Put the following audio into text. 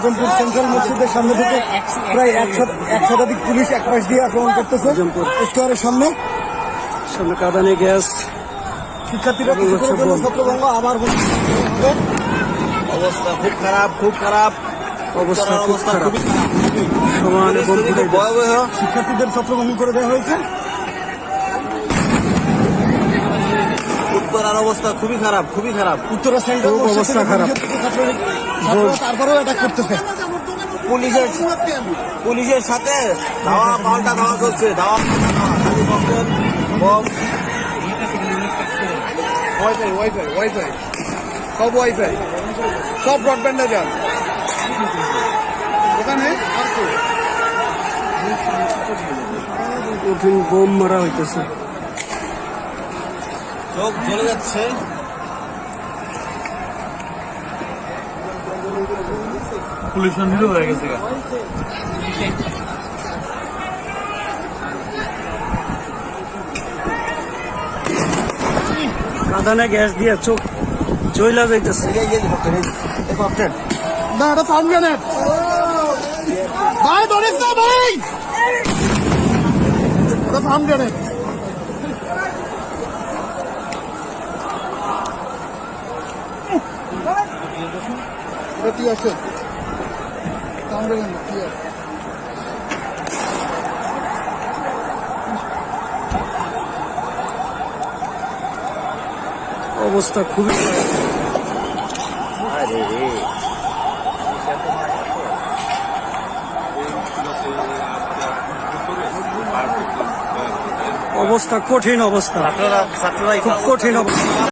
Azampur central মসজিদের সামনে থেকে প্রায় 100 শতাধিক পুলিশ এক পাশ দিয়ে আক্রমণ করতেছে আজমপুর স্কোয়ারের সামনে। সামনে কাঁদানে গ্যাস। শিক্ষার্থীরা কিছুক্ষণের জন্য ছত্রভঙ্গ আবার অবস্থা খুব খারাপ, খুব খারাপ অবস্থা খুব খারাপ। সমানে বোম ফুটে ভয়াবহ। শিক্ষার্থীদের ছত্রভঙ্গ করে দেওয়া হয়েছে। উত্তরার অবস্থা খুবই খারাপ, খুবই খারাপ। উত্তরা সেন্ট্রাল খুব অবস্থা খারাপ। তারপরেও অ্যাটাক করতেছে। পুলিশের সাথে ধাওয়া পাল্টা ধাওয়া চলছে, ধাওয়া বম। ওয়াইফাই ওয়াইফাই ওয়াইফাই সব ওয়াইফাই সব ব্রডব্যান্ডে যান ওখানে। কঠিন বোম মারা হইতেছে। চোখ জ্বলে যাচ্ছে। পুলিশ মন্দিরও হয়ে গেছে। কাঁদানে গ্যাস দিয়ে চোখ জ্বলা যাইতেছে। না, এটা সাউন্ড গ্রেনেড। ভাই ধরিস না ভাই, এটা সাউন্ড গ্রেনেড। এটা কি আছে? সাউন্ড গ্রেনেড কি আছে? অবস্থা খুবই অবস্থা কঠিন অবস্থা, ছাত্ররা খুব কঠিন অবস্থা।